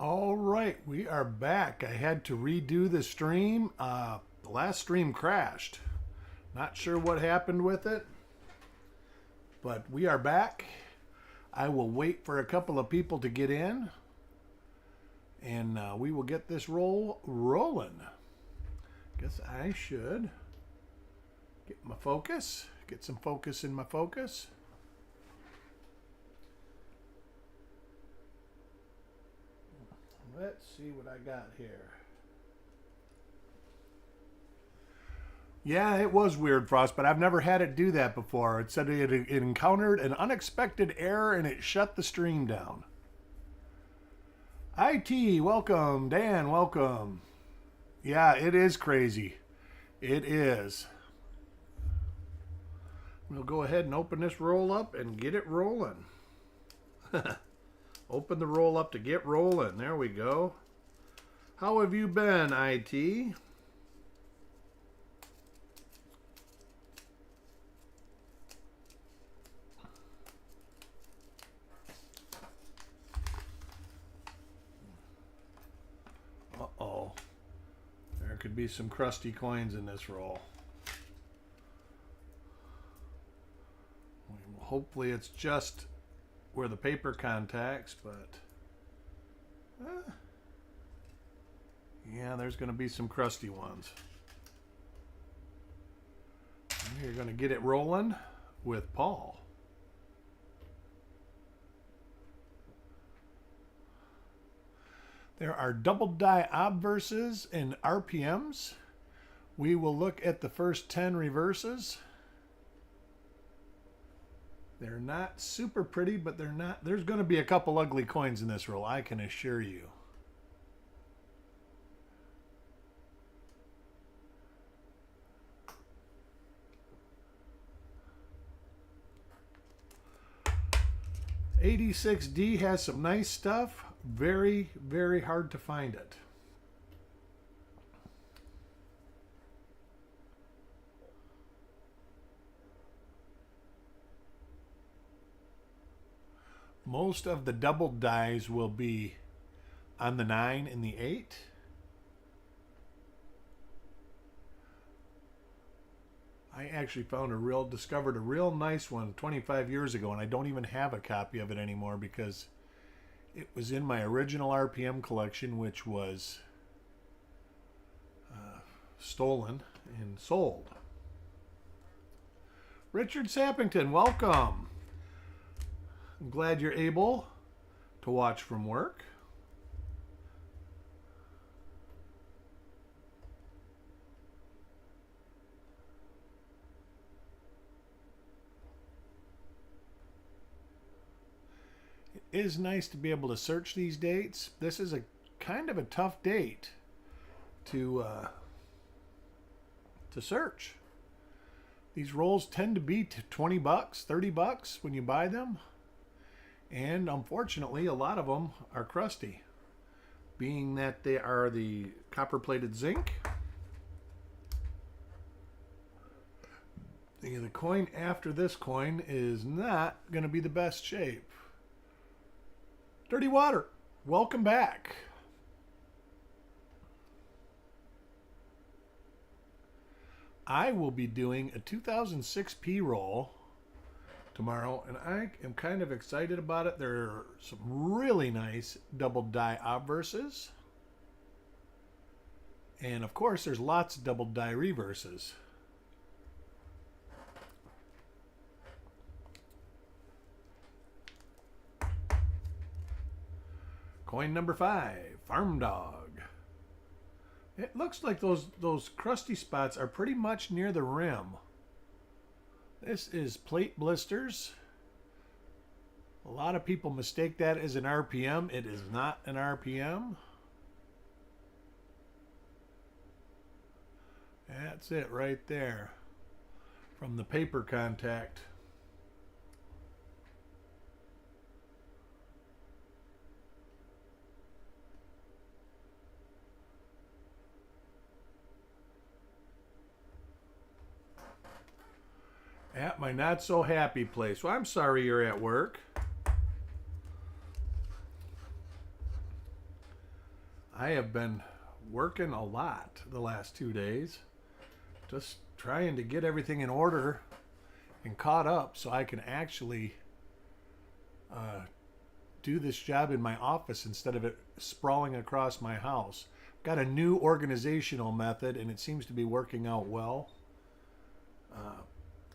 All right, we are back. I had to redo the stream. The last stream crashed. Not sure what happened with it, but we are back. I will wait for a couple of people to get in, and we will get this rolling. Guess I should get my focus, get some focus in my focus. Let's see what I got here. Yeah, it was weird, Frost, but I've never had it do that before. It said it encountered an unexpected error and it shut the stream down. IT, welcome. Dan, welcome. Yeah, it is crazy. It is. We'll go ahead and open this roll up and get it rolling. Open the roll up to get rolling. There we go. How have you been, IT? Uh-oh. There could be some crusty coins in this roll. Hopefully it's just where the paper contacts, but yeah, there's going to be some crusty ones. We're going to get it rolling with Paul. There are double die obverses and RPMs. We will look at the first 10 reverses. They're not super pretty, but they're not. There's going to be a couple ugly coins in this roll, I can assure you. $86D has some nice stuff. Very, very hard to find it. Most of the double dies will be on the 9 and the 8. I actually discovered a real nice one 25 years ago, and I don't even have a copy of it anymore because it was in my original RPM collection, which was stolen and sold. Richard Sappington, welcome. I'm glad you're able to watch from work. It is nice to be able to search these dates. This is a kind of a tough date to search. These rolls tend to be $20, $30 when you buy them. And unfortunately, a lot of them are crusty, being that they are the copper-plated zinc. The coin after this coin is not going to be the best shape. Dirty Water, welcome back. I will be doing a 2006 roll tomorrow, and I am kind of excited about it. There are some really nice double die obverses, and of course there's lots of double die reverses. Coin number 5, Farm Dog. It looks like those crusty spots are pretty much near the rim. This is plate blisters. A lot of people mistake that as an RPM. It is not an RPM. That's it right there from the paper contact. At my not so happy place. Well, I'm sorry you're at work. I have been working a lot the last 2 days, just trying to get everything in order and caught up so I can actually do this job in my office instead of it sprawling across my house. Got a new organizational method and it seems to be working out well.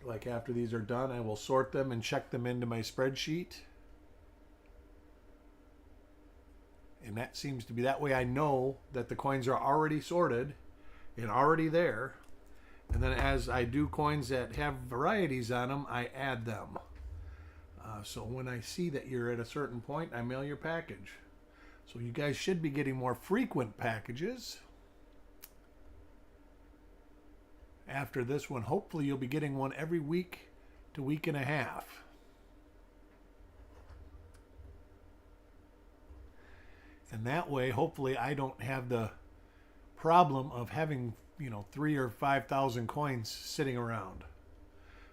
Like after these are done, I will sort them and check them into my spreadsheet. And that seems to be that way. I know that the coins are already sorted and already there. And then as I do coins that have varieties on them, I add them. So when I see that you're at a certain point, I mail your package. So you guys should be getting more frequent packages. After this one, hopefully you'll be getting one every week to week and a half. And that way, hopefully I don't have the problem of having, 3,000 or 5,000 coins sitting around.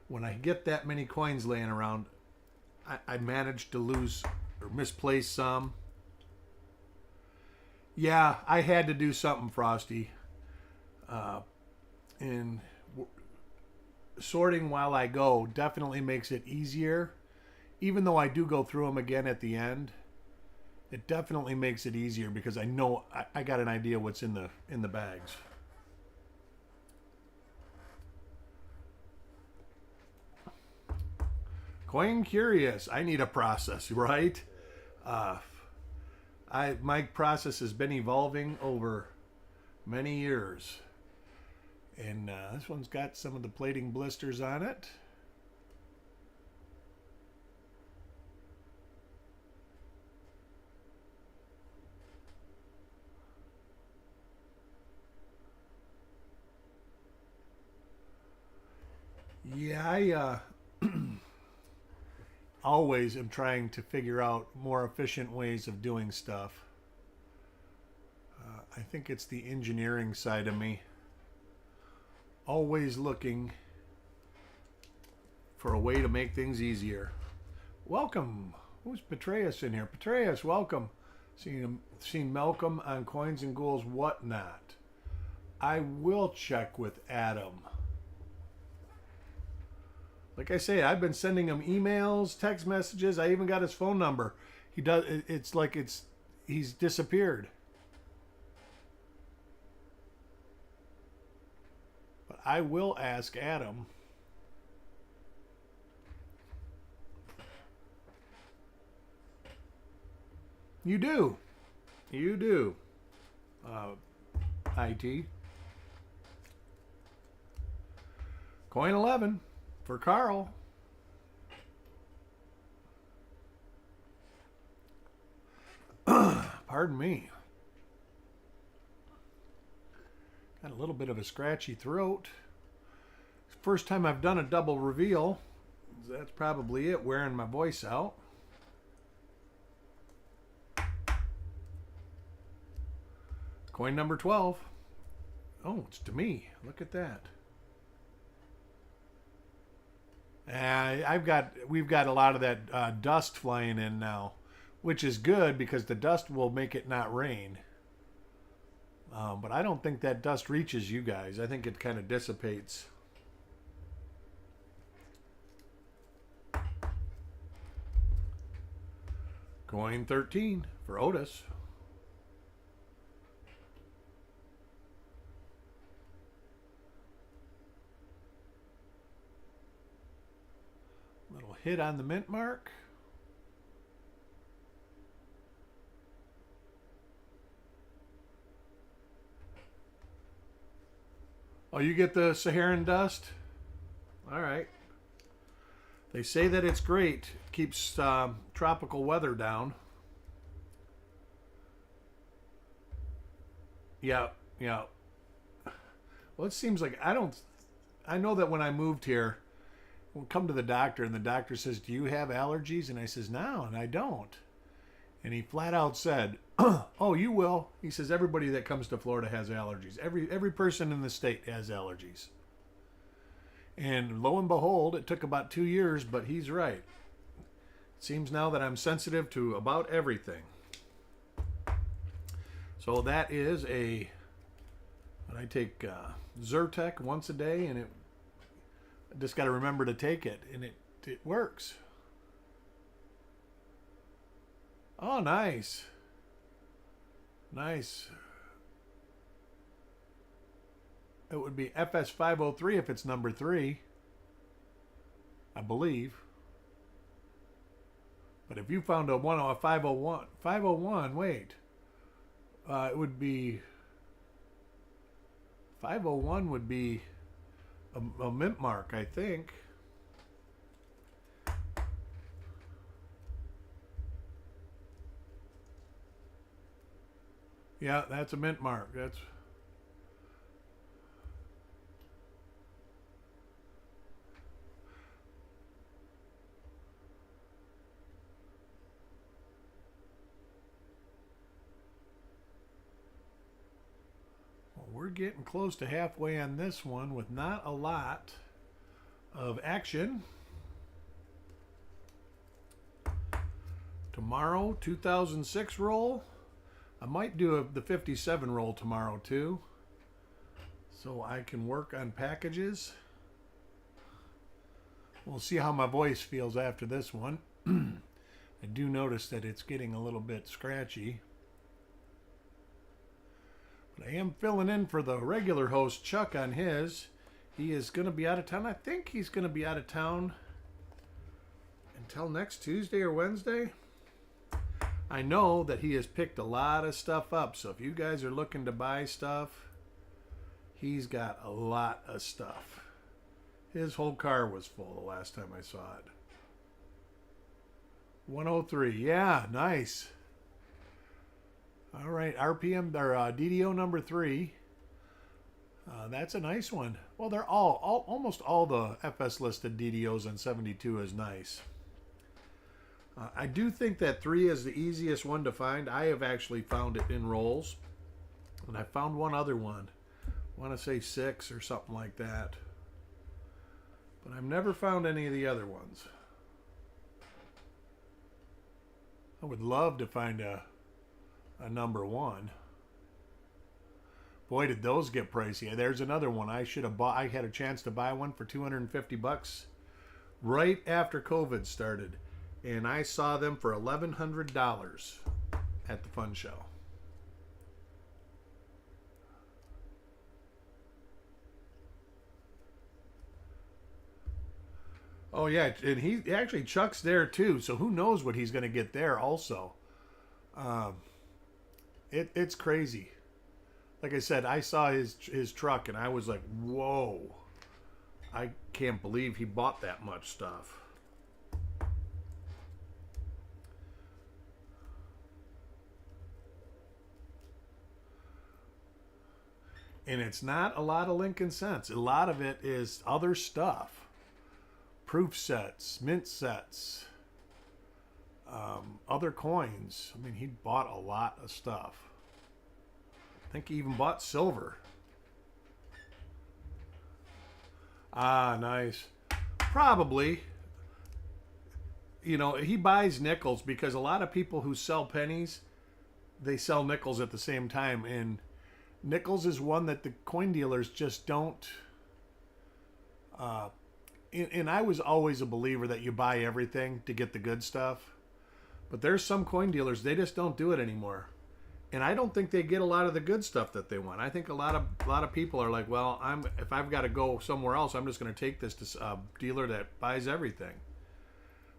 When I get that many coins laying around, I managed to lose or misplace some. Yeah, I had to do something, Frosty. And sorting while I go definitely makes it easier. Even though I do go through them again at the end, it definitely makes it easier because I know I got an idea what's in the bags. Coin curious. I need a process, right? My process has been evolving over many years. And this one's got some of the plating blisters on it. Yeah, I always am trying to figure out more efficient ways of doing stuff. I think it's the engineering side of me. Always looking for a way to make things easier. Welcome. Who's Petraeus in here? Petraeus, welcome. Seen Malcolm on Coins and Ghouls Whatnot. I will check with Adam. Like I say, I've been sending him emails, text messages. I even got his phone number. It's like he's disappeared. But I will ask Adam. You do. You do. IT. Coin 11 for Carl. Pardon me. Got a little bit of a scratchy throat. First time I've done a double reveal. That's probably it, wearing my voice out. Coin number 12. Oh, it's to me. Look at that. We've got a lot of that dust flying in now, which is good because the dust will make it not rain. But I don't think that dust reaches you guys. I think it kind of dissipates. Coin 13 for Otis. Little hit on the mint mark. Oh, you get the Saharan dust? All right. They say that it's great. It keeps tropical weather down. Yeah, yeah. Well, it seems like I know that when I moved here, we'll come to the doctor and the doctor says, "Do you have allergies?" And I says, "No, and I don't." And he flat out said, "Oh, you will." He says, "Everybody that comes to Florida has allergies. Every person in the state has allergies." And lo and behold, it took about 2 years, but he's right. It seems now that I'm sensitive to about everything. So that is I take Zyrtec once a day, and I just got to remember to take it, and it works. Oh, nice. Nice. It would be FS503 if it's number 3, I believe. But if you found a 501, wait. It would be 501 would be a mint mark, I think. Yeah, that's a mint mark. That's we're getting close to halfway on this one with not a lot of action. Tomorrow, 2006 roll. I might do the 57 roll tomorrow too, so I can work on packages. We'll see how my voice feels after this one. I do notice that it's getting a little bit scratchy. But I am filling in for the regular host, Chuck, on his. He is going to be out of town. I think he's going to be out of town until next Tuesday or Wednesday. I know that he has picked a lot of stuff up. So if you guys are looking to buy stuff, he's got a lot of stuff. His whole car was full the last time I saw it. 103. Yeah, nice. All right, RPM or DDO number 3. That's a nice one. Well, they're almost all the FS listed DDOs on 72 is nice. I do think that 3 is the easiest one to find. I have actually found it in rolls, and I found one other one. I want to say 6 or something like that, but I've never found any of the other ones. I would love to find a number 1. Boy, did those get pricey. There's another one I should have bought. I had a chance to buy one for $250 right after COVID started, and I saw them for $1,100 at the fun show. Oh yeah, and he actually Chuck's there too, so who knows what he's going to get there also. It's crazy. Like I said, I saw his truck and I was like, whoa. I can't believe he bought that much stuff. And it's not a lot of Lincoln cents. A lot of it is other stuff. Proof sets, mint sets, other coins. I mean, he bought a lot of stuff. I think he even bought silver. Ah, nice. Probably. You know, he buys nickels because a lot of people who sell pennies, they sell nickels at the same time. And nickels is one that the coin dealers just don't... and I was always a believer that you buy everything to get the good stuff. But there's some coin dealers, they just don't do it anymore. And I don't think they get a lot of the good stuff that they want. I think a lot of people are like, well, if I've got to go somewhere else, I'm just going to take this to a dealer that buys everything.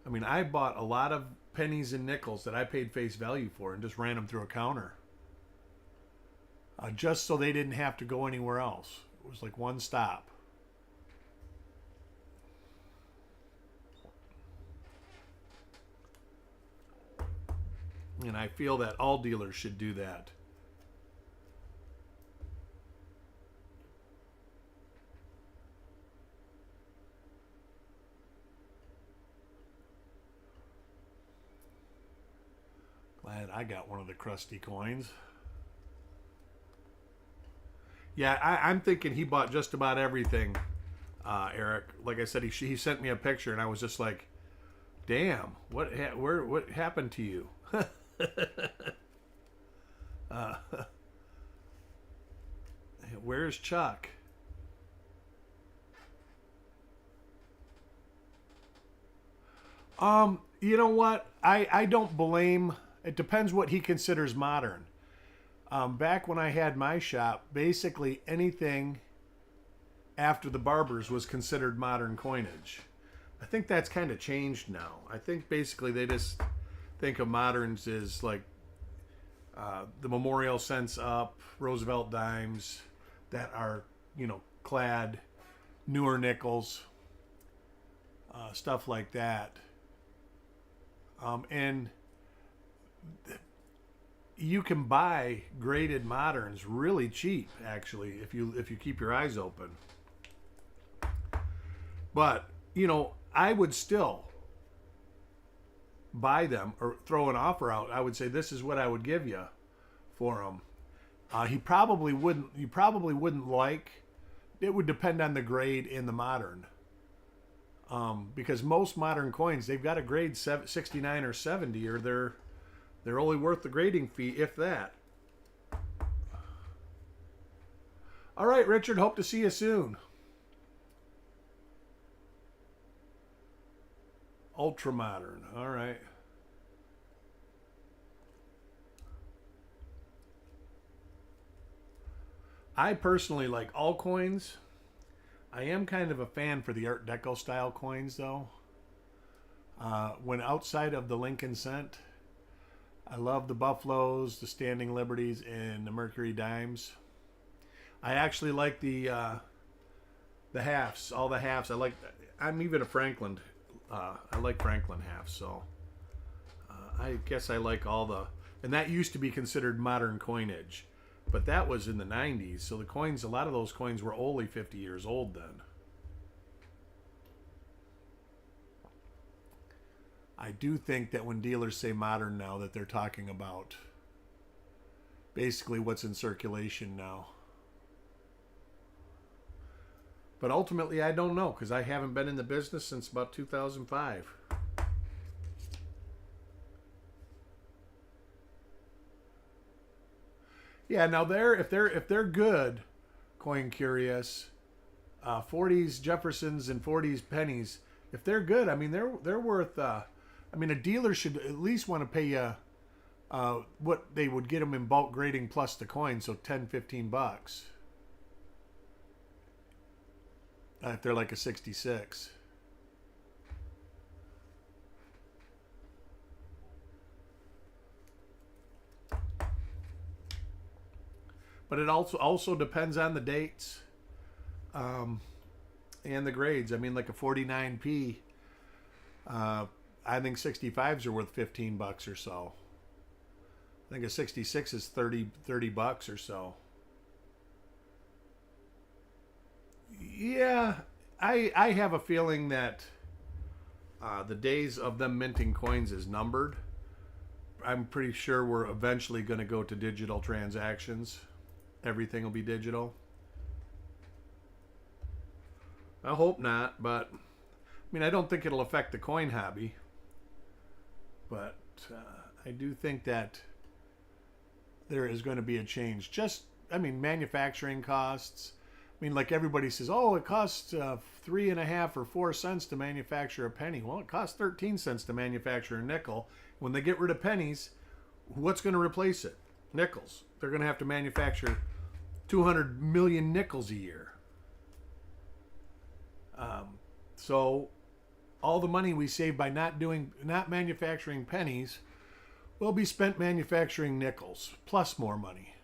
I mean, I bought a lot of pennies and nickels that I paid face value for and just ran them through a counter. Just so they didn't have to go anywhere else. It was like one stop. And I feel that all dealers should do that. Glad I got one of the crusty coins. Yeah, I'm thinking he bought just about everything, Eric. Like I said, he sent me a picture, and I was just like, damn, what happened to you? Where's Chuck? You know what? I don't blame. It depends what he considers modern. Back when I had my shop, basically anything after the barbers was considered modern coinage. I think that's kind of changed now. I think basically they just think of moderns as like the memorial cents up, Roosevelt dimes that are, clad, newer nickels, stuff like that. And you can buy graded moderns really cheap, actually, if you keep your eyes open. But I would still buy them or throw an offer out. I would say this is what I would give you for them. He probably wouldn't. You probably wouldn't like. It would depend on the grade in the modern. Because most modern coins, they've got a grade 69 or 70, or they're only worth the grading fee, if that. All right, Richard. Hope to see you soon. Ultra modern. All right. I personally like all coins. I am kind of a fan for the Art Deco style coins, though. When outside of the Lincoln cent, I love the Buffaloes, the Standing Liberties, and the Mercury dimes. I actually like the halves, all the halves. I'm even a Franklin. I like Franklin halves, so I guess I like all the. And that used to be considered modern coinage. But that was in the 90s, so the coins, a lot of those coins were only 50 years old then. I do think that when dealers say modern now, that they're talking about basically what's in circulation now. But ultimately, I don't know, because I haven't been in the business since about 2005. Yeah, now if they're good, Coin Curious, 40s Jeffersons and 40s pennies, if they're good, I mean they're worth. I mean, a dealer should at least want to pay you what they would get them in bulk grading plus the coin, so $10-15. If they're like a 66. But it also depends on the dates and the grades. I mean, like a 49p, I think 65s are worth $15 or so. I think a 66 is $30 or so. Yeah, I have a feeling that the days of them minting coins is numbered. I'm pretty sure we're eventually going to go to digital transactions. Everything will be digital. I hope not, but I mean, I don't think it'll affect the coin hobby. But I do think that there is going to be a change. Manufacturing costs. I mean, like everybody says, oh, it costs 3.5 or 4 cents to manufacture a penny. Well, it costs 13 cents to manufacture a nickel. When they get rid of pennies, what's going to replace it? Nickels. They're going to have to manufacture 200 million nickels a year. So all the money we save by not manufacturing pennies will be spent manufacturing nickels plus more money.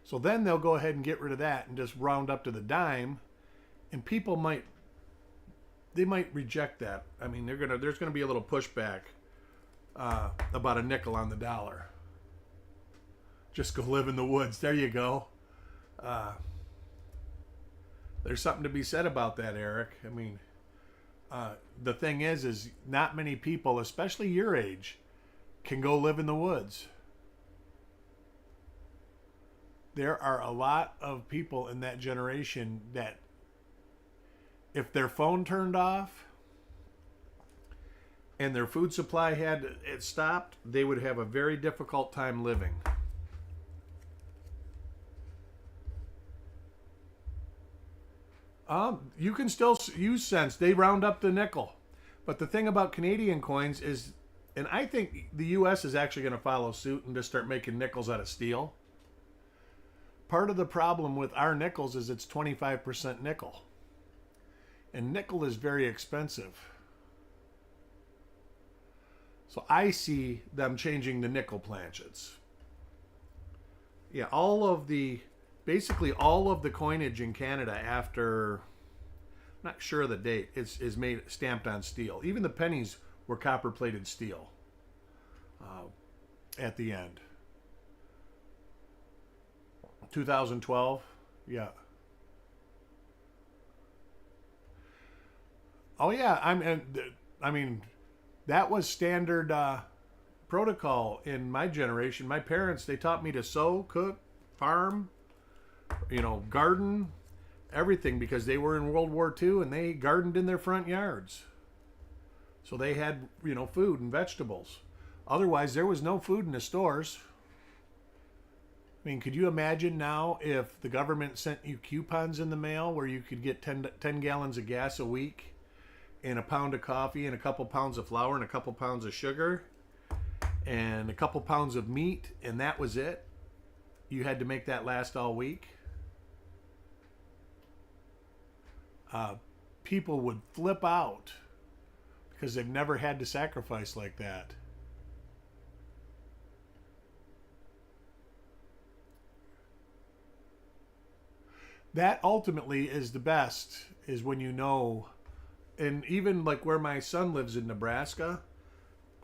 So then they'll go ahead and get rid of that and just round up to the dime, and people might reject that. I mean, there's gonna be a little pushback about a nickel on the dollar. Just go live in the woods. There you go. There's something to be said about that, Eric. I mean, the thing is not many people, especially your age, can go live in the woods. There are a lot of people in that generation that if their phone turned off and their food supply had it stopped, they would have a very difficult time living. You can still use cents. They round up the nickel. But the thing about Canadian coins is, and I think the U.S. is actually going to follow suit and just start making nickels out of steel. Part of the problem with our nickels is it's 25% nickel. And nickel is very expensive. So I see them changing the nickel planchets. Yeah, basically all of the coinage in Canada after, I'm not sure of the date, is made stamped on steel. Even the pennies were copper plated steel at the end. 2012, yeah. Oh yeah, I mean, that was standard protocol in my generation. My parents, they taught me to sew, cook, farm, garden, everything, because they were in World War II and they gardened in their front yards. So they had, food and vegetables. Otherwise, there was no food in the stores. I mean, could you imagine now if the government sent you coupons in the mail where you could get 10 gallons of gas a week and a pound of coffee and a couple pounds of flour and a couple pounds of sugar and a couple pounds of meat, and that was it? You had to make that last all week? People would flip out because they've never had to sacrifice like that. That ultimately is the best, is when and even like where my son lives in Nebraska,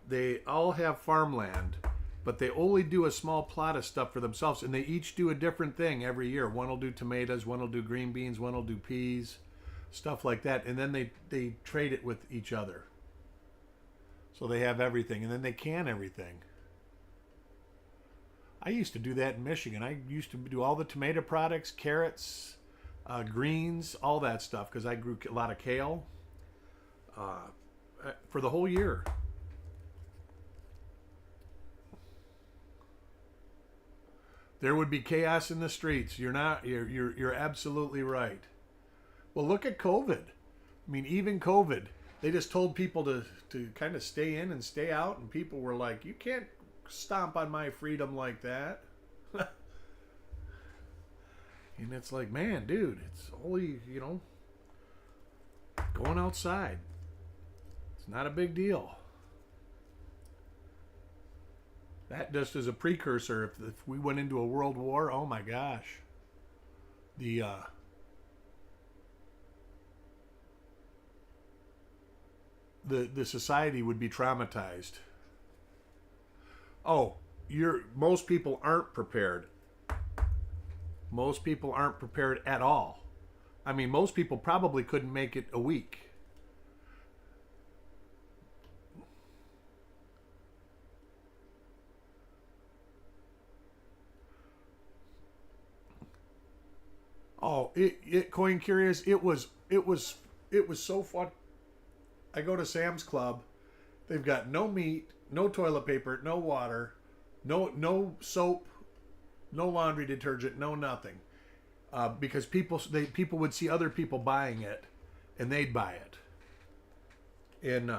they all have farmland, but they only do a small plot of stuff for themselves, and they each do a different thing every year. One will do tomatoes, one will do green beans, one will do peas, stuff like that, and then they trade it with each other. So they have everything, and then they can everything. I used to do that in Michigan. I used to do all the tomato products, carrots, greens, all that stuff, because I grew a lot of kale for the whole year. There would be chaos in the streets. You're absolutely right. Well, look at COVID. I mean, even COVID, they just told people to kind of stay in and stay out, and people were like, you can't stomp on my freedom like that. And it's like, man, dude, it's only, going outside. It's not a big deal. That just is a precursor. If we went into a world war, oh my gosh. The society would be traumatized. Oh, most people aren't prepared. Most people aren't prepared at all. I mean, most people probably couldn't make it a week. Oh, Coin Curious, it was so fun. I go to Sam's Club. They've got no meat, no toilet paper, no water, no soap, no laundry detergent, no nothing. Because people would see other people buying it, and they'd buy it. And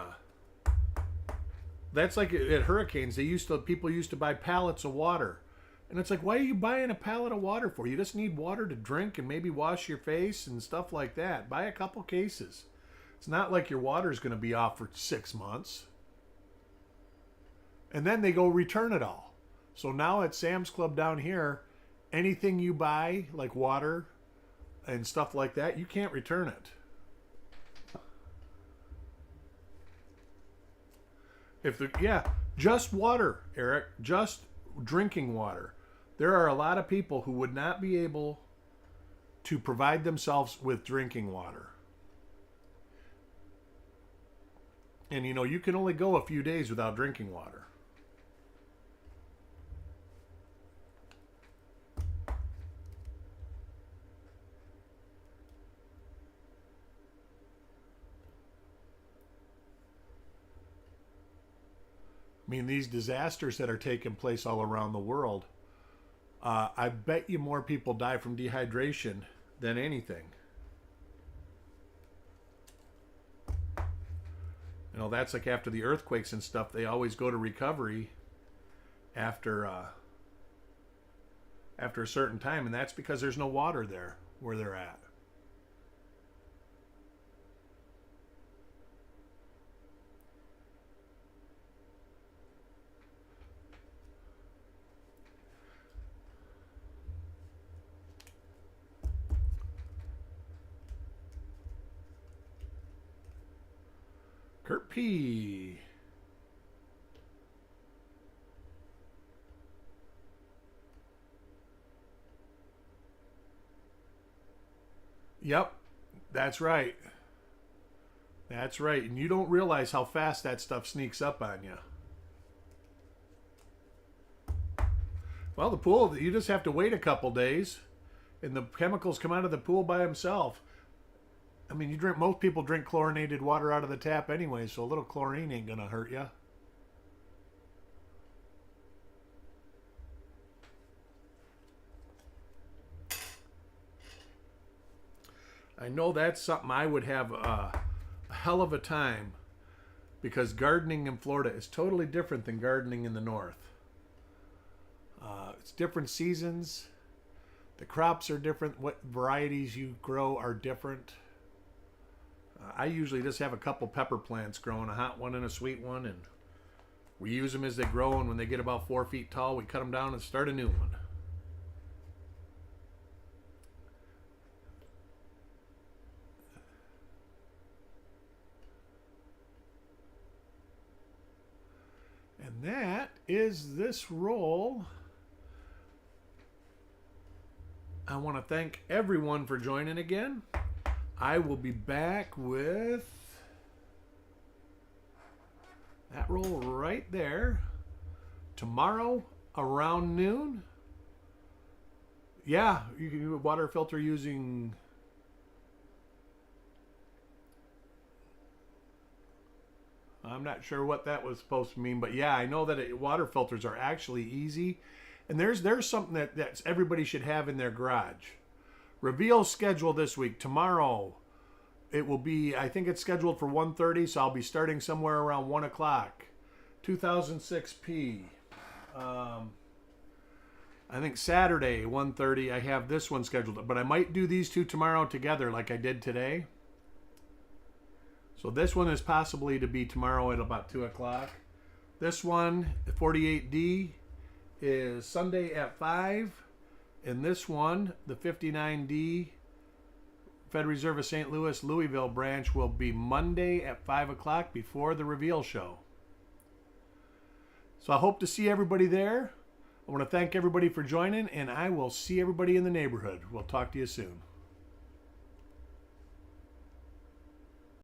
that's like at hurricanes. People used to buy pallets of water, and it's like, why are you buying a pallet of water for? You just need water to drink and maybe wash your face and stuff like that. Buy a couple cases. It's not like your water's going to be off for 6 months. And then they go return it all. So now at Sam's Club down here, anything you buy, like water and stuff like that, you can't return it. Just water, Eric, just drinking water. There are a lot of people who would not be able to provide themselves with drinking water. And you can only go a few days without drinking water. I mean, these disasters that are taking place all around the world, I bet you more people die from dehydration than anything. You know, that's like after the earthquakes and stuff, they always go to recovery after a certain time, and that's because there's no water there where they're at. Kurt P. Yep, that's right. That's right. And you don't realize how fast that stuff sneaks up on you. Well, the pool, you just have to wait a couple days and the chemicals come out of the pool by themselves. I mean, most people drink chlorinated water out of the tap anyway, so a little chlorine ain't going to hurt you. I know that's something I would have a hell of a time, because gardening in Florida is totally different than gardening in the north. It's different seasons. The crops are different. What varieties you grow are different. I usually just have a couple pepper plants growing, a hot one and a sweet one, and we use them as they grow, and when they get about 4 feet tall, we cut them down and start a new one. And that is this roll. I want to thank everyone for joining again. I will be back with that roll right there tomorrow around noon. Yeah, you can do a water filter using I'm not sure what that was supposed to mean, but yeah, I know that water filters are actually easy. And there's something that's everybody should have in their garage. Reveal schedule this week. Tomorrow, it will be, I think it's scheduled for 1:30, so I'll be starting somewhere around 1 o'clock. 2006P. I think Saturday, 1:30, I have this one scheduled. But I might do these two tomorrow together like I did today. So this one is possibly to be tomorrow at about 2 o'clock. This one, 48D, is Sunday at 5. And this one, the 59D, Fed Reserve of St. Louis, Louisville branch, will be Monday at 5 o'clock before the reveal show. So I hope to see everybody there. I want to thank everybody for joining, and I will see everybody in the neighborhood. We'll talk to you soon.